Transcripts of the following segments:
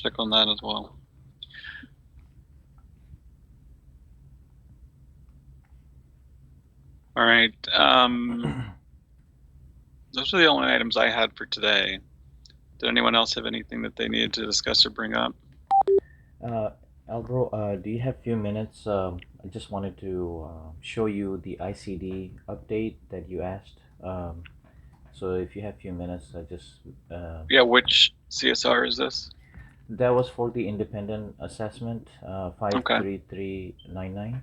check on that as well. All right. Those are the only items I had for today. Did anyone else have anything that they needed to discuss or bring up? Alvaro, do you have a few minutes? I just wanted to show you the ICD update that you asked. So if you have a few minutes, I just Yeah, which CSR is this? that was for the independent assessment, Okay. 53399.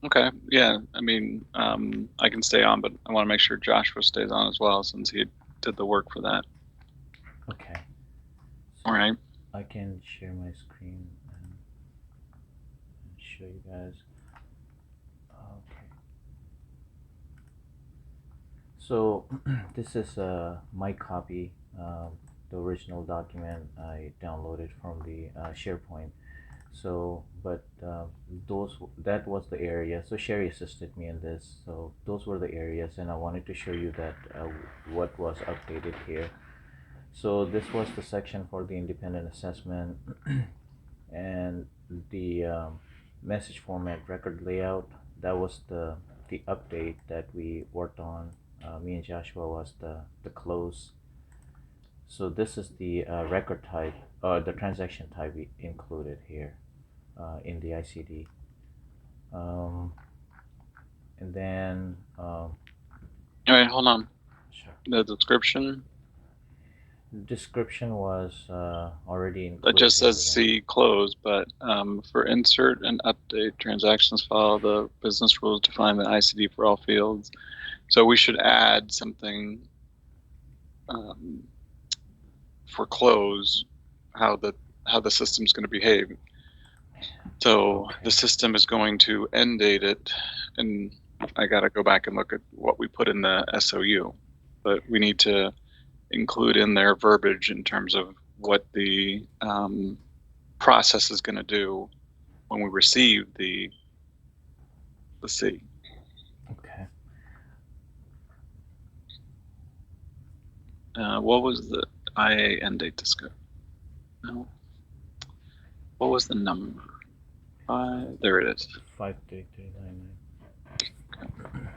Okay. Yeah. I mean, I can stay on, but I want to make sure Joshua stays on as well since he did the work for that. Okay. All So right. I can share my screen and show you guys. Okay. So this is my copy, the original document I downloaded from the SharePoint. So, but that was the area. So Sherry assisted me in this. So those were the areas, and I wanted to show you that what was updated here. So this was the section for the independent assessment, and the message format, record layout. That was the update that we worked on. Me and Joshua was the close. So this is the record type, the transaction type we included here in the ICD. Um, and then, All right. Hold on. sure. The description Description was already that included just here says again. C close, but for insert and update transactions file, the business rules define the ICD for all fields. So we should add something um, for close, how the system's going to behave. So the Okay. system is going to end date it, and I got to go back and look at what we put in the SOU, but we need to include in there verbiage in terms of what the process is going to do when we receive the C. Okay. What was the IA end date discuss? No. What was the number? There it is. 53399.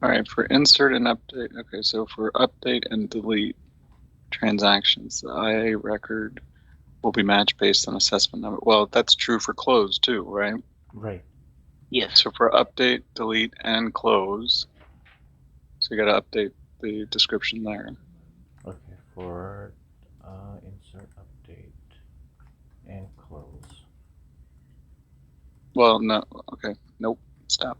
All right, for insert and update. Okay, so for update and delete transactions, the IA record will be matched based on assessment number. Well, that's true for close too, right? Right. Yes. So for update, delete, and close, so you got to update the description there. Okay. For insert, update, and close. Well, no, okay, nope, stop.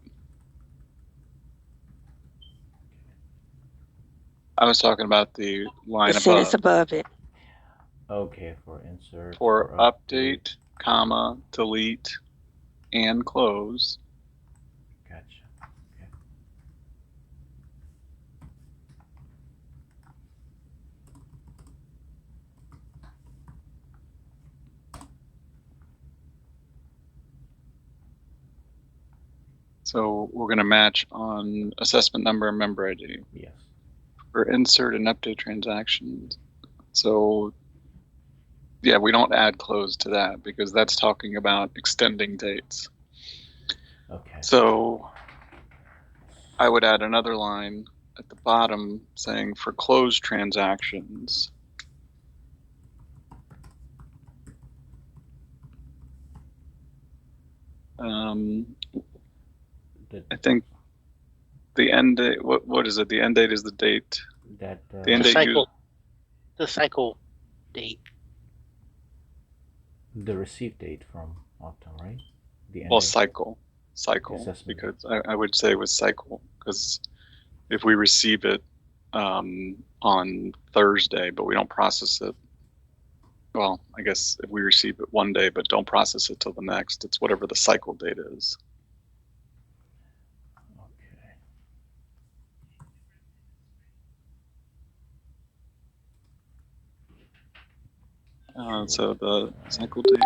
I was talking about the The line sentence above. above it. Okay. For insert, For for update. update, comma, delete, and close. Gotcha. Okay. So we're going to match on assessment number and member ID. Yes. For insert and update transactions. So yeah, we don't add close to that because that's talking about extending dates. Okay. So I would add another line at the bottom saying for closed transactions. I think the end date. What is it? The end date is the date. That The end The date you. cycle date. the receive date from Optum, right? The end Well, date. cycle Assessment. because I would say it was cycle because if we receive it on Thursday but we don't process it, well, I guess if we receive it one day but don't process it till the next, it's whatever the cycle date is. Okay. So the cycle date.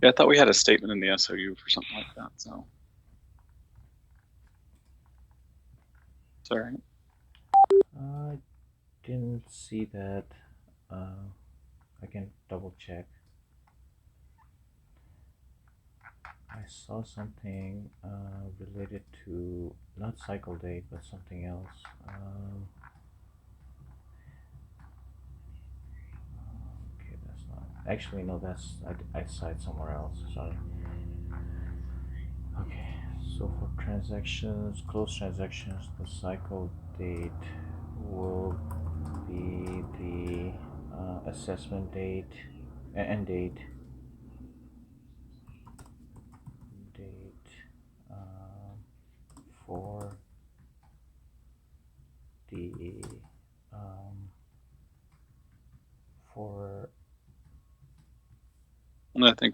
Yeah, I thought we had a statement in the SOU for something like that. So sorry. I didn't see that. Uh, I can double check. I saw something related to not cycle date, but something else. Okay, that's not. Actually, no, I saw it somewhere else. Sorry. Okay, so for transactions, closed transactions, the cycle date will be the assessment date and date um, for the um, for And I think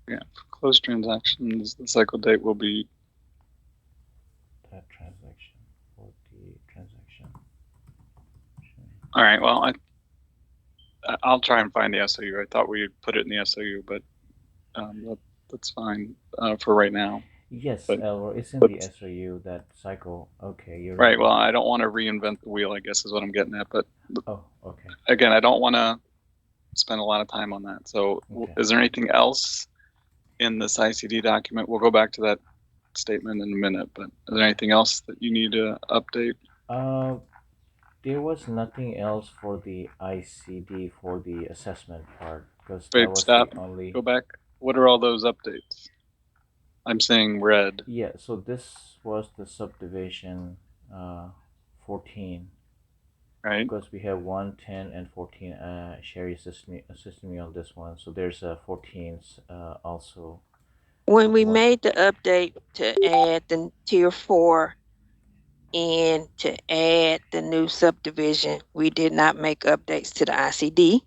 yeah, for closed transactions, the cycle date will be. that transaction for the transaction. All right. Well, I'll try and find the SOU. I thought we put it in the SOU, but that's fine for right now. Yes, But well, it's in the let's SRU that cycle. Okay, you're right. Well, right. I don't want to reinvent the wheel, I guess is what I'm getting at. But Oh, okay, again, I don't want to spend a lot of time on that. So, okay. is there anything else in this ICD document? We'll go back to that statement in a minute. But is there Okay. anything else that you need to update? Uh, there was nothing else for the ICD for the assessment part because that Wait, was the stop. only. Go back. What are all those updates? I'm seeing red. Yeah, so this was the subdivision uh, 14 Right. because we have 1, 10, and 14. Sherry assisted me on this one. So there's 14s also. When we What? made the update to add the tier 4 and to add the new subdivision, we did not make updates to the ICD.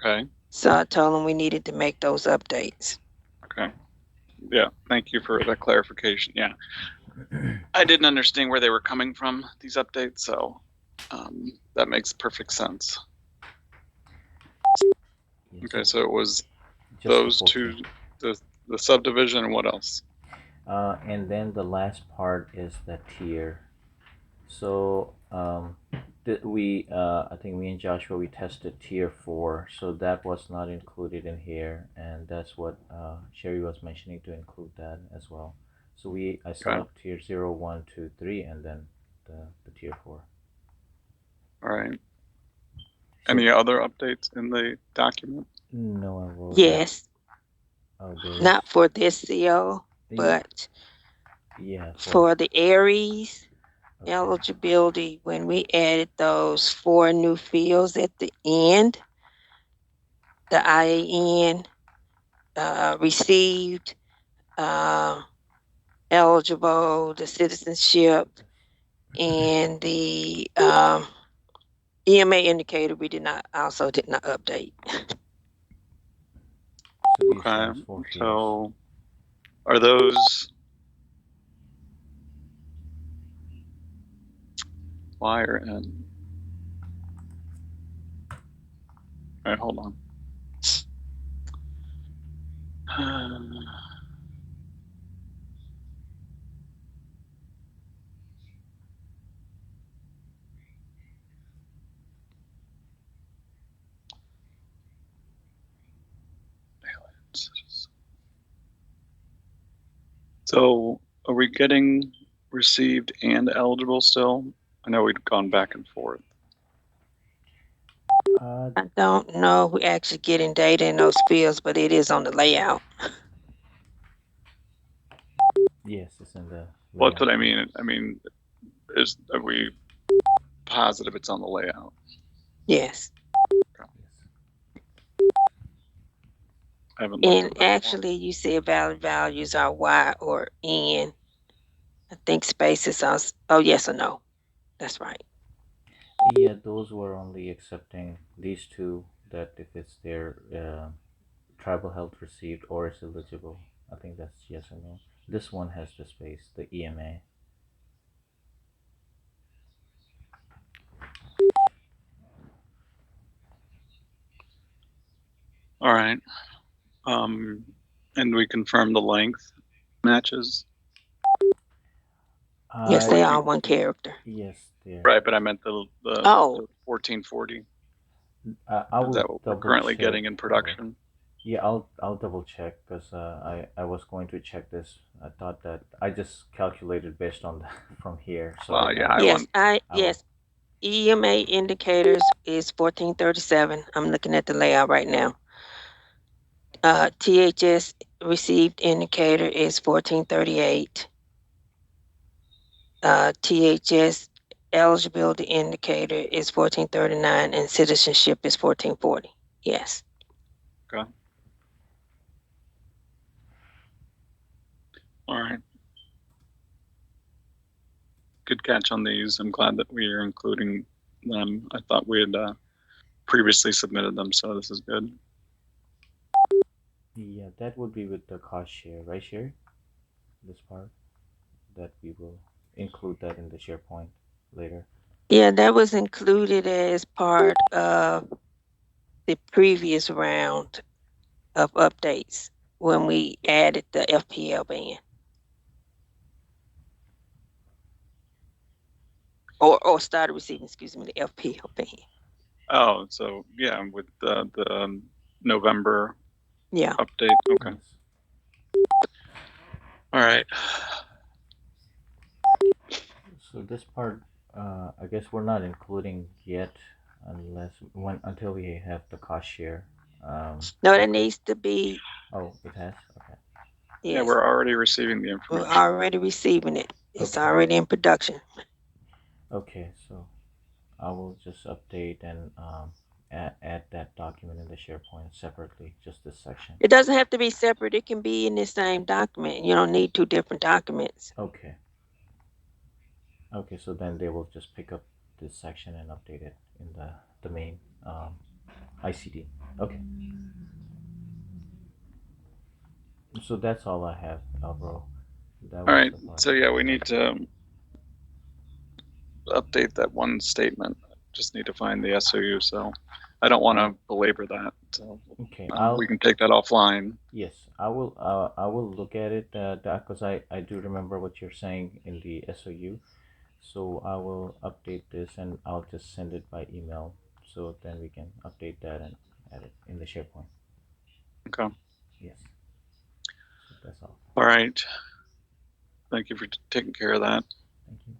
Okay. So I told them we needed to make those updates. Okay. Yeah. Thank you for that clarification. Yeah. I didn't understand where they were coming from, these updates, so that makes perfect sense. Yeah, Okay, so so it was just the those 14. two, the the subdivision, and what else? And then the last part is the tier. So I think me and Joshua we tested tier 4, so that was not included in here, and that's what Sherry was mentioning to include that as well. So I set Okay, up tier 0, 1, 2, 3, and then the tier 4. all right. So Any other updates in the document? no, I wrote it. Yes, Oh, there is. not for this CO, Y- but Yeah, for for the Aries okay. eligibility, when we added those 4 new fields at the end, the IAN received, uh, eligible, the citizenship, and the EMA indicator we did not update. So these Okay, last 4 fields. so are those Y or N? All right, hold on. So are we getting received and eligible still? I know we've gone back and forth. Uh, I don't know if we're actually getting data in those fields, but it is on the layout. yes, it's in the Well, that's layout what I too. mean. I mean, are we positive it's on the layout? Yes. Yes. I haven't looked And at that one. actually, you said valid values are Y or N. I think spaces are, oh, yes or no. That's right. Yeah, those were only accepting these two that if it's their tribal health received or is eligible. I think that's yes or no. This one has the space, the EMA. All right. And we confirm the length matches. Yes, they are 14. one character. Yes, there. Right, but I meant the Oh, 1440. I Is that will what we're double currently check. getting in production? Yeah, I'll double check because I was going to check this. I thought that I just calculated based on the, from here. Well, So yeah, I yes, want. I will. yes. EMA indicators is 1437. I'm looking at the layout right now. THS received indicator is 1438. THS eligibility indicator is 1439, and citizenship is 1440. Yes. Okay. All right. Good catch on these. I'm glad that we are including them. I thought we had previously submitted them, so this is good. Yeah, that would be with the cost share, right? Share this part that we will include that in the SharePoint later. Yeah, that was included as part of the previous round of updates when we added the FPL band. Or started receiving, excuse me, the FPL band. Oh, so yeah, with the November Yeah. update. Okay. Yes. All right. So this part, I guess we're not including yet, unless when until we have the cost share. No, that Okay. needs to be, Oh, it has. Okay. Yeah, yes. we're already receiving the We're information. already receiving it. It's Okay. already in production. Okay. So I will just update and add that document in the SharePoint separately, just this section. It doesn't have to be separate. It can be in the same document. You don't need two different documents. Okay. Okay. So then they will just pick up this section and update it in the main ICD. Okay. So that's all I have, Alvaro. That All was right. the part. So yeah, we need to update that one statement. Just need to find the SOU. So I don't want to belabor that. So Okay. we I'll can take that offline. Yes, I will. I will look at it because I do remember what you're saying in the SOU. So I will update this and I'll just send it by email. So then we can update that and add it in the SharePoint. Okay. Yes. So that's all. All right. Thank you for taking care of that. Thank you.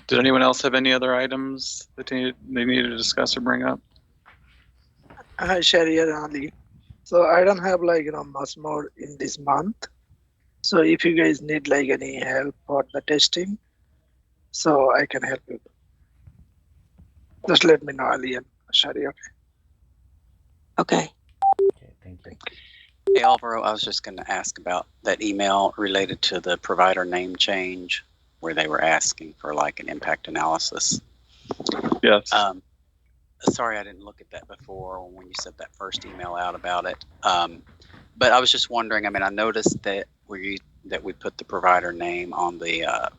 Did anyone else have any other items that they needed to discuss or bring up? Hi, Sherry and Ali. So I don't have much more in this month. So if you guys need any help for the testing, so I can help you. Just let me know, Ali and Sherry. Okay. Okay. Okay. Thank you. Hey, Alvaro, I was just going to ask about that email related to the provider name change where they were asking for an impact analysis. Yes. Sorry, I didn't look at that before when you sent that first email out about it. But I was just wondering, I noticed that we put the provider name on the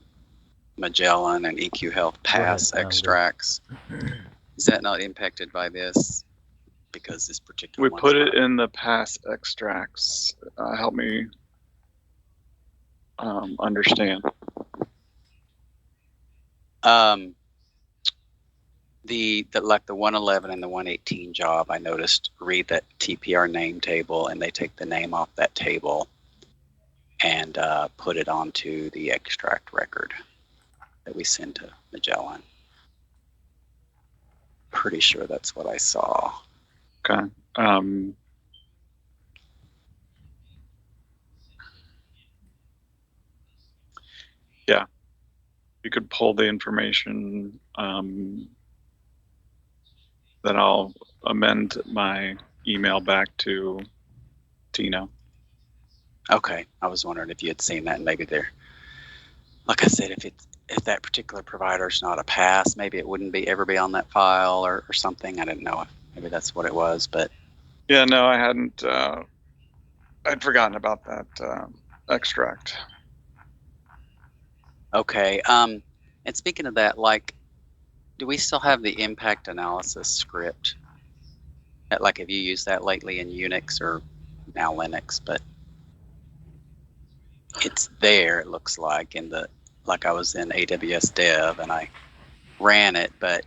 Magellan and EQ Health Pass ahead, extracts. Is that not impacted by this? Because this particular We one's put it not. in the pass extracts. Help me understand. The 111 and the 118 job, I noticed read that TPR name table, and they take the name off that table and put it onto the extract record that we send to Magellan. Pretty sure that's what I saw. Okay. Yeah. You could pull the information. Then I'll amend my email back to Tino. Okay, I was wondering if you had seen that, and maybe they're, like I said, if that particular provider is not a pass, maybe it wouldn't ever be on that file or something. I didn't know if maybe that's what it was, but Yeah, no, I hadn't. I'd forgotten about that extract. okay. And speaking of that, do we still have the impact analysis script Like, have you used that lately in Unix or now Linux? But it's there, it looks like, like I was in AWS Dev and I ran it, but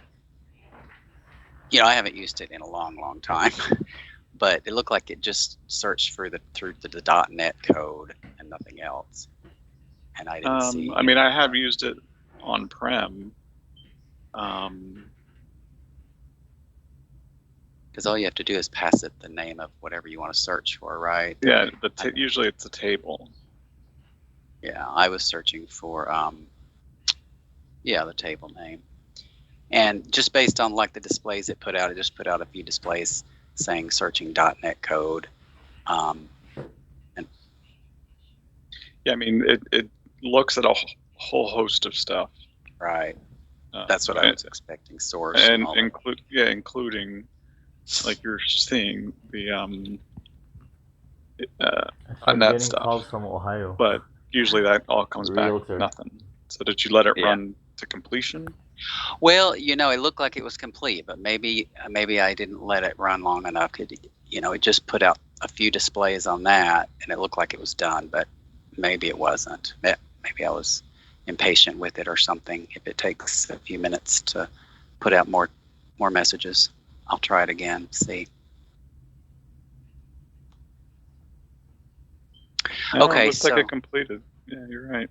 I haven't used it in a long time. But it looked like it just searched through the .NET code and nothing else. And I didn't see. I mean, I have used it on-prem. Because all you have to do is pass it the name of whatever you want to search for, right? Yeah, usually it's a table. Yeah, I was searching for the table name. And just based on like the displays it put out, it just put out a few displays saying searching .NET code. Yeah, I mean, it looks at a whole host of stuff. Right. That's what I was expecting. Source and including like you're seeing the .NET stuff. Calls from Ohio. But usually that all comes back with nothing. So did you let it run to completion? Well, it looked like it was complete, but maybe I didn't let it run long enough. It just put out a few displays on that, and it looked like it was done, but maybe it wasn't. Maybe I was impatient with it or something. If it takes a few minutes to put out more messages, I'll try it again. See. Yeah, okay, it looks like it completed. Yeah, you're right.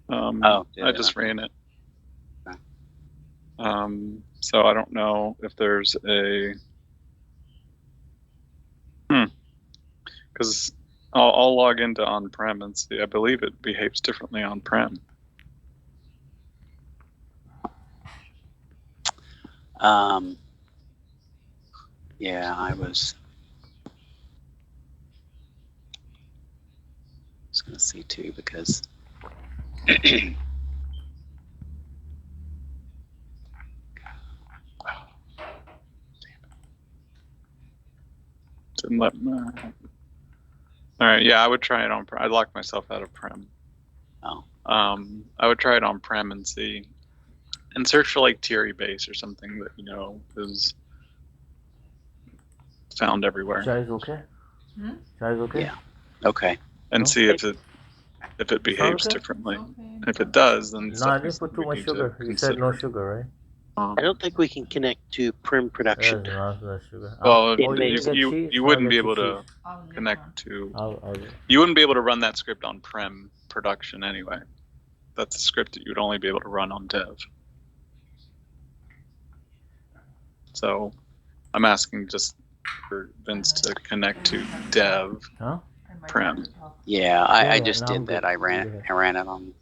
I just ran it. Okay. So I don't know if there's a because I'll log into on-prem and see. I believe it behaves differently on-prem. Yeah, I was going to see too because Didn't let me. All right, yeah, I would try it on. I locked myself out of prem. Oh. I would try it on prem and see, and search for like Thierry base or something that is found everywhere. Chai's okay. Chai's okay. Yeah. Okay. And see if it behaves differently. If it does, then no, I didn't put too much sugar. You said no sugar, right? I don't think we can connect to Prim Production. Sugar. Well, you wouldn't be able to connect to. You wouldn't be able to run that script on Prem Production anyway. That's a script that you would only be able to run on Dev. So, I'm asking just for Vince to connect to Dev Prem. Yeah, I just did that. I ran it on